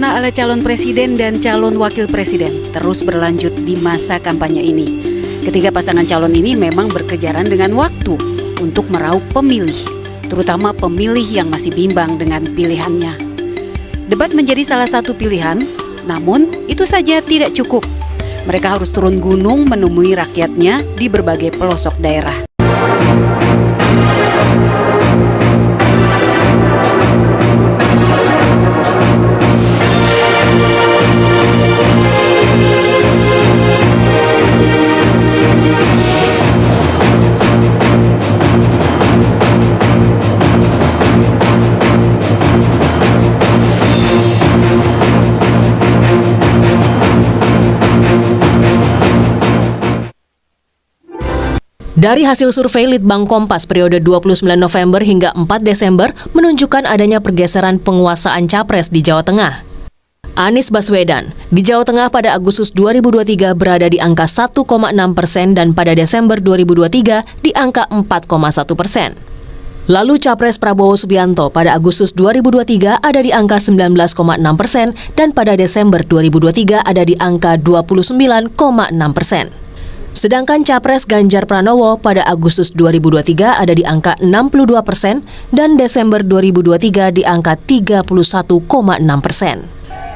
Pesona ala calon presiden dan calon wakil presiden terus berlanjut di masa kampanye ini. Ketiga pasangan calon ini memang berkejaran dengan waktu untuk meraup pemilih, terutama pemilih yang masih bimbang dengan pilihannya. Debat menjadi salah satu pilihan, namun itu saja tidak cukup. Mereka harus turun gunung menemui rakyatnya di berbagai pelosok daerah. Dari hasil survei Litbang Kompas periode 29 November hingga 4 Desember menunjukkan adanya pergeseran penguasaan capres di Jawa Tengah. Anies Baswedan di Jawa Tengah pada Agustus 2023 berada di angka 1,6% dan pada Desember 2023 di angka 4,1%. Lalu Capres Prabowo Subianto pada Agustus 2023 ada di angka 19,6% dan pada Desember 2023 ada di angka 29,6%. Sedangkan Capres Ganjar Pranowo pada Agustus 2023 ada di angka 62% dan Desember 2023 di angka 31,6%.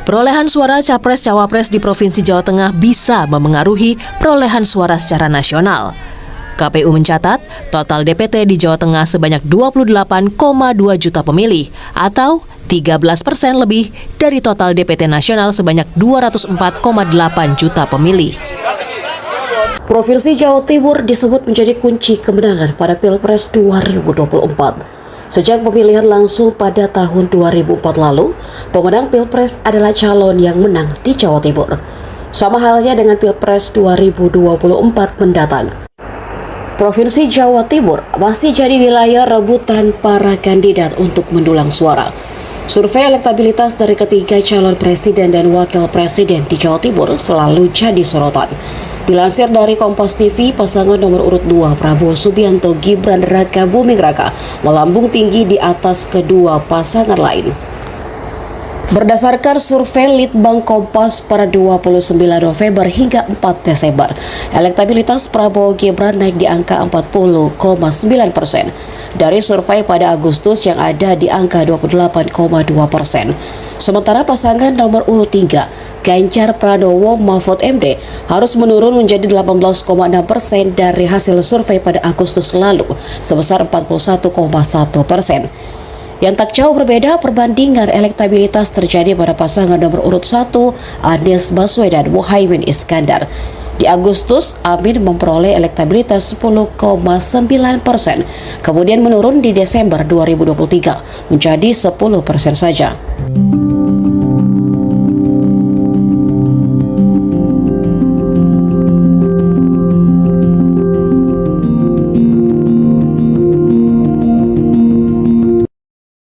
Perolehan suara Capres-Cawapres di Provinsi Jawa Tengah bisa memengaruhi perolehan suara secara nasional. KPU mencatat total DPT di Jawa Tengah sebanyak 28,2 juta pemilih atau 13% lebih dari total DPT nasional sebanyak 204,8 juta pemilih. Provinsi Jawa Timur disebut menjadi kunci kemenangan pada Pilpres 2024. Sejak pemilihan langsung pada tahun 2004 lalu, pemenang Pilpres adalah calon yang menang di Jawa Timur. Sama halnya dengan Pilpres 2024 mendatang. Provinsi Jawa Timur masih jadi wilayah rebutan para kandidat untuk mendulang suara. Survei elektabilitas dari ketiga calon presiden dan wakil presiden di Jawa Timur selalu jadi sorotan. Dilansir dari Kompas TV, pasangan nomor urut 2 Prabowo Subianto Gibran Raka Buming Raka melambung tinggi di atas kedua pasangan lain. Berdasarkan survei Litbang Kompas pada 29 November hingga 4 Desember, elektabilitas Prabowo Gibran naik di angka 40,9%. Dari survei pada Agustus yang ada di angka 28,2%. Sementara pasangan nomor urut 3, Ganjar Pranowo Mahfud MD, harus menurun menjadi 18,6% dari hasil survei pada Agustus lalu, sebesar 41,1%. Yang tak jauh berbeda perbandingan elektabilitas terjadi pada pasangan nomor urut 1, Anies Baswedan Muhaimin Iskandar. Di Agustus, Amin memperoleh elektabilitas 10,9%, kemudian menurun di Desember 2023 menjadi 10% saja.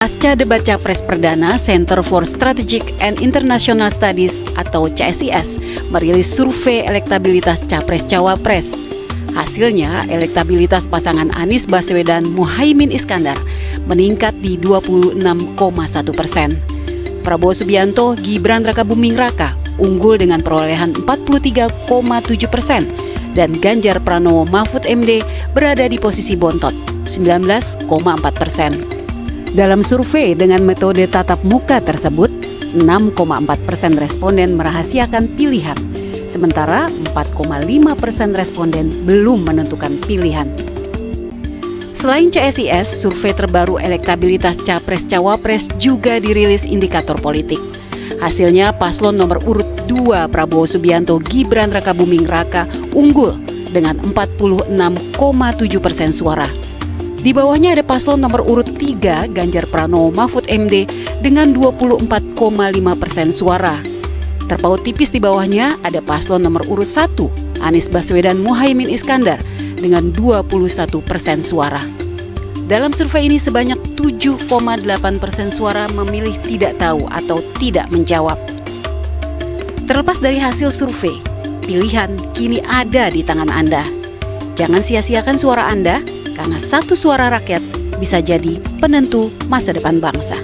Pasca debat Capres Perdana, Center for Strategic and International Studies atau CSIS merilis survei elektabilitas Capres-Cawapres. Hasilnya, elektabilitas pasangan Anies Baswedan Muhaimin Iskandar meningkat di 26,1%. Prabowo Subianto Gibran Raka Buming Raka unggul dengan perolehan 43,7% dan Ganjar Pranowo Mahfud MD berada di posisi bontot 19,4%. Dalam survei dengan metode tatap muka tersebut, 6,4% responden merahasiakan pilihan, sementara 4,5% responden belum menentukan pilihan. Selain CSIS, survei terbaru elektabilitas Capres-Cawapres juga dirilis indikator politik. Hasilnya paslon nomor urut 2 Prabowo Subianto Gibran Raka Buming Raka unggul dengan 46,7% suara. Di bawahnya ada paslon nomor urut 3 Ganjar Pranowo Mahfud MD dengan 24,5% suara. Terpaut tipis di bawahnya ada paslon nomor urut 1 Anies Baswedan Muhaimin Iskandar dengan 21% suara. Dalam survei ini sebanyak 7,8% suara memilih tidak tahu atau tidak menjawab. Terlepas dari hasil survei, pilihan kini ada di tangan Anda. Jangan sia-siakan suara Anda, karena satu suara rakyat bisa jadi penentu masa depan bangsa.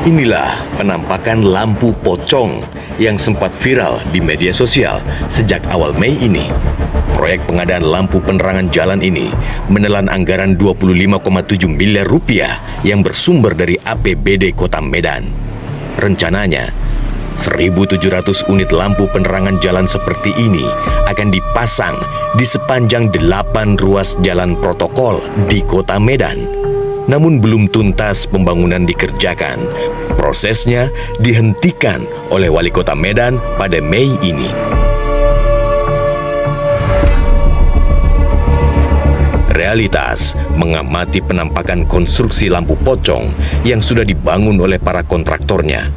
Inilah penampakan lampu pocong yang sempat viral di media sosial sejak awal Mei ini. Proyek pengadaan lampu penerangan jalan ini menelan anggaran 25,7 miliar rupiah yang bersumber dari APBD Kota Medan. Rencananya, 1.700 unit lampu penerangan jalan seperti ini akan dipasang di sepanjang 8 ruas jalan protokol di Kota Medan. Namun belum tuntas pembangunan dikerjakan. Prosesnya dihentikan oleh Wali Kota Medan pada Mei ini. Realitas mengamati penampakan konstruksi lampu pocong yang sudah dibangun oleh para kontraktornya.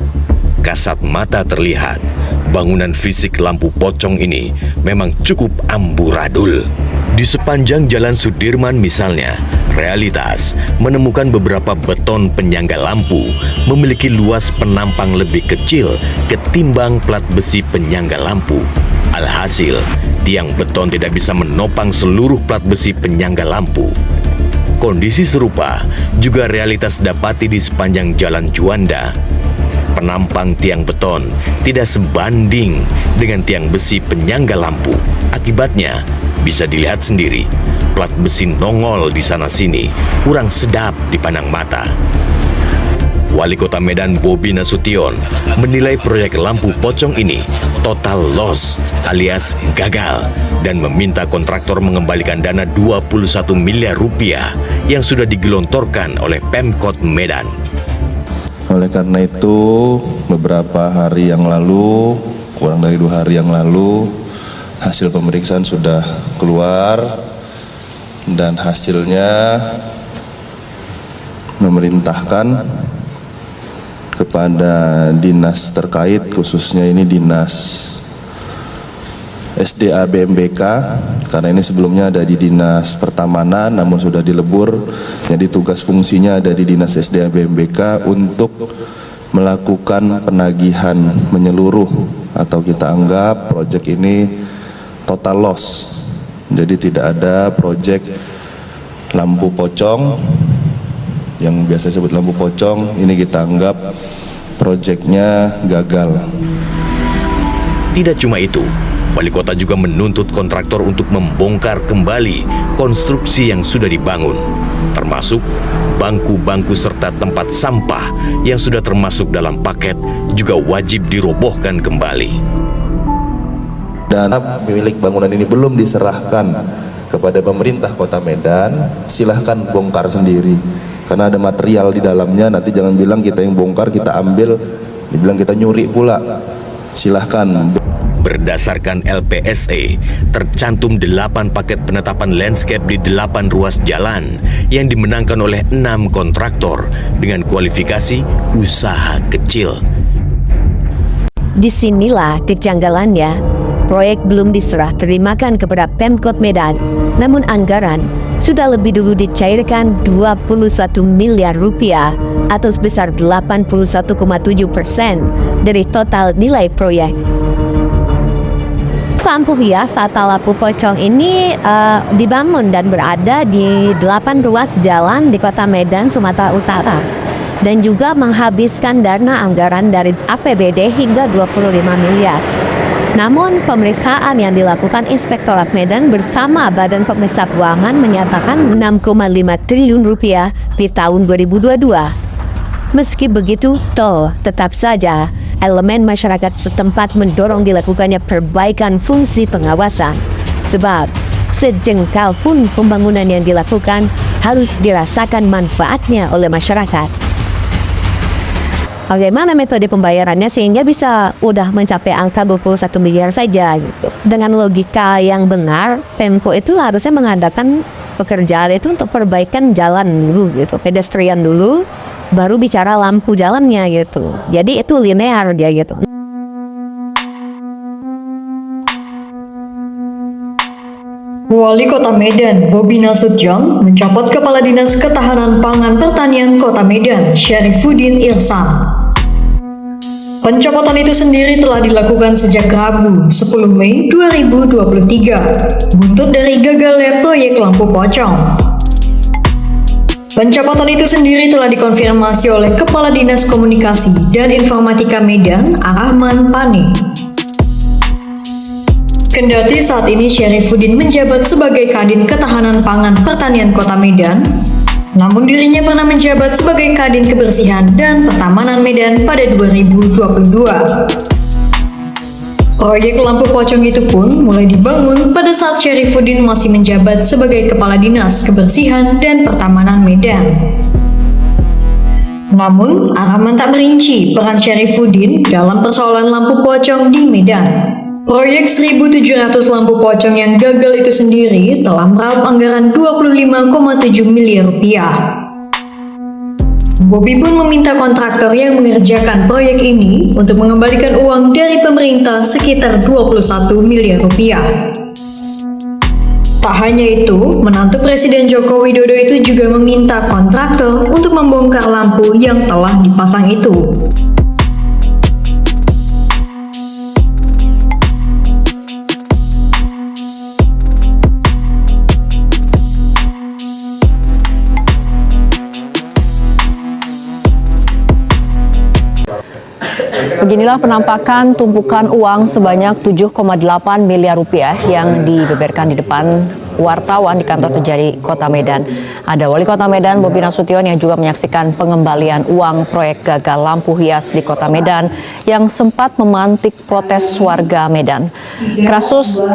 Kasat mata terlihat, bangunan fisik lampu pocong ini memang cukup amburadul. Di sepanjang Jalan Sudirman misalnya, Realitas menemukan beberapa beton penyangga lampu memiliki luas penampang lebih kecil ketimbang plat besi penyangga lampu. Alhasil, tiang beton tidak bisa menopang seluruh plat besi penyangga lampu. Kondisi serupa juga Realitas dapati di sepanjang Jalan Juanda. Penampang tiang beton tidak sebanding dengan tiang besi penyangga lampu. Akibatnya, bisa dilihat sendiri, plat besi nongol di sana-sini kurang sedap dipandang mata. Wali Kota Medan Bobi Nasution menilai proyek lampu pocong ini total loss alias gagal dan meminta kontraktor mengembalikan dana 21 miliar rupiah yang sudah digelontorkan oleh Pemkot Medan. Oleh karena itu, beberapa hari yang lalu, kurang dari 2 hari yang lalu, hasil pemeriksaan sudah keluar dan hasilnya memerintahkan kepada dinas terkait, khususnya ini dinas SDA BMBK, karena ini sebelumnya ada di dinas pertamanan namun sudah dilebur, jadi tugas fungsinya ada di dinas SDA BMBK untuk melakukan penagihan menyeluruh atau kita anggap proyek ini total loss. Jadi tidak ada proyek lampu pocong yang biasa disebut lampu pocong, ini kita anggap proyeknya gagal. Tidak cuma itu, Wali Kota juga menuntut kontraktor untuk membongkar kembali konstruksi yang sudah dibangun, termasuk bangku-bangku serta tempat sampah yang sudah termasuk dalam paket juga wajib dirobohkan kembali. Dan pemilik bangunan ini belum diserahkan kepada pemerintah Kota Medan, silahkan bongkar sendiri. Karena ada material di dalamnya, nanti jangan bilang kita yang bongkar, kita ambil, dibilang kita nyuri pula. Silahkan. Berdasarkan LPSE, tercantum 8 paket penetapan landscape di 8 ruas jalan yang dimenangkan oleh 6 kontraktor dengan kualifikasi usaha kecil. Disinilah kejanggalannya. Proyek belum diserah terimakan kepada Pemkot Medan, namun anggaran sudah lebih dulu dicairkan 21 miliar rupiah atau sebesar 81,7% dari total nilai proyek. Lampu hias atau lampu pocong ini dibangun dan berada di 8 ruas jalan di Kota Medan, Sumatera Utara, dan juga menghabiskan dana anggaran dari APBD hingga 25 miliar. Namun pemeriksaan yang dilakukan Inspektorat Medan bersama Badan Pemeriksa Keuangan menyatakan 6,5 triliun rupiah di tahun 2022. Meski begitu, tetap saja elemen masyarakat setempat mendorong dilakukannya perbaikan fungsi pengawasan. Sebab sejengkal pun pembangunan yang dilakukan harus dirasakan manfaatnya oleh masyarakat. Bagaimana metode pembayarannya sehingga bisa udah mencapai angka 21 miliar saja gitu. Dengan logika yang benar, Pemko itu harusnya mengadakan pekerjaan itu untuk perbaikan jalan dulu gitu, pedestrian dulu, baru bicara lampu jalannya gitu. Jadi itu linear dia gitu. Wali Kota Medan Bobi Nasution mencopot Kepala Dinas Ketahanan Pangan Pertanian Kota Medan Syarifuddin Irsan. Pencopotan itu sendiri telah dilakukan sejak Rabu 10 Mei 2023, buntut dari gagalnya proyek lampu pocong. Pencapatan itu sendiri telah dikonfirmasi oleh Kepala Dinas Komunikasi dan Informatika Medan, Arahman Pane. Kendati saat ini Syarifuddin menjabat sebagai Kadin Ketahanan Pangan Pertanian Kota Medan, namun dirinya pernah menjabat sebagai Kadin Kebersihan dan Pertamanan Medan pada 2022. Proyek lampu pocong itu pun mulai dibangun pada saat Syarifuddin masih menjabat sebagai Kepala Dinas Kebersihan dan Pertamanan Medan. Namun, Arahman tak merinci peran Syarifuddin dalam persoalan lampu pocong di Medan. Proyek 1.700 lampu pocong yang gagal itu sendiri telah meraup anggaran 25,7 miliar rupiah. Bobi pun meminta kontraktor yang mengerjakan proyek ini untuk mengembalikan uang dari pemerintah sekitar 21 miliar rupiah. Tak hanya itu, menantu Presiden Joko Widodo itu juga meminta kontraktor untuk membongkar lampu yang telah dipasang itu. Beginilah penampakan tumpukan uang sebanyak 7,8 miliar rupiah yang dibeberkan di depan wartawan di kantor Kejari Kota Medan. Ada Wali Kota Medan Bobi Nasution yang juga menyaksikan pengembalian uang proyek gagal lampu hias di Kota Medan yang sempat memantik protes warga Medan.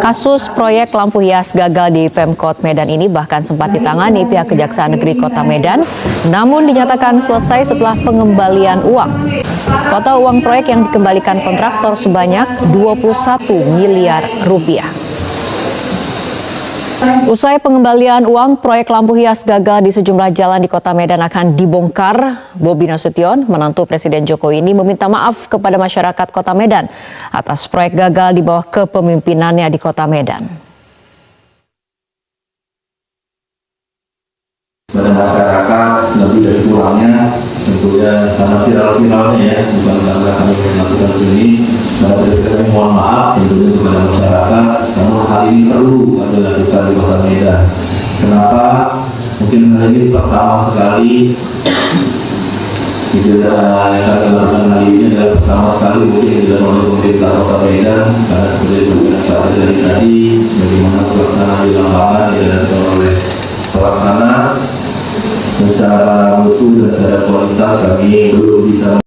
Kasus proyek lampu hias gagal di Pemkot Medan ini bahkan sempat ditangani pihak Kejaksaan Negeri Kota Medan, namun dinyatakan selesai setelah pengembalian uang. Total uang proyek yang dikembalikan kontraktor sebanyak 21 miliar rupiah. Usai pengembalian uang, proyek lampu hias gagal di sejumlah jalan di Kota Medan akan dibongkar. Bobi Nasution, menantu Presiden Jokowi ini meminta maaf kepada masyarakat Kota Medan atas proyek gagal di bawah kepemimpinannya di Kota Medan. Pada masyarakat lebih dari kurangnya tentunya karena viral-viralnya ya, bukan karena kami melakukan ini, kami mohon maaf tentunya kepada masyarakat, namun hal ini perlu kami lakukan di Kota Medan. Kenapa? Mungkin hal ini pertama sekali yang kami lakukan hari ini adalah pertama sekali mungkin dilakukan oleh pemerintah Kota Medan, karena seperti yang saya dari tadi, bagaimana pelaksanaan di lapangan dilakukan oleh pelaksana secara mutu dan secara kualitas kami belum bisa.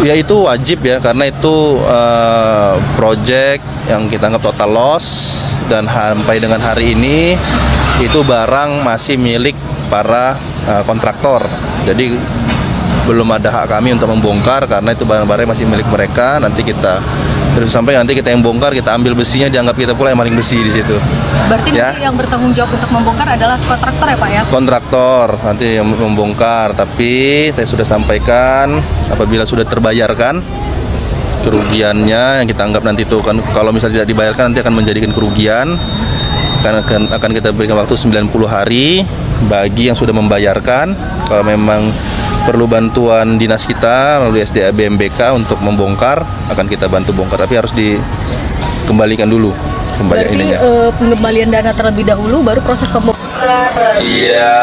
Ya itu wajib ya, karena itu project yang kita anggap total loss, dan sampai dengan hari ini itu barang masih milik para kontraktor. Jadi belum ada hak kami untuk membongkar karena itu barang-barang masih milik mereka. Nanti kita terus sampai nanti kita yang bongkar, kita ambil besinya, dianggap kita pula yang maling besi di situ. Berarti ya? Nanti yang bertanggung jawab untuk membongkar adalah kontraktor ya Pak ya? Kontraktor nanti yang membongkar, tapi saya sudah sampaikan apabila sudah terbayarkan kerugiannya yang kita anggap nanti itu kan, kalau misalnya tidak dibayarkan nanti akan menjadikan kerugian, karena akan kita berikan waktu 90 hari bagi yang sudah membayarkan. Kalau memang perlu bantuan dinas kita melalui SDA BMBK untuk membongkar, akan kita bantu bongkar, tapi harus dikembalikan dulu. Berarti pengembalian dana terlebih dahulu baru proses pembongkaran. Iya.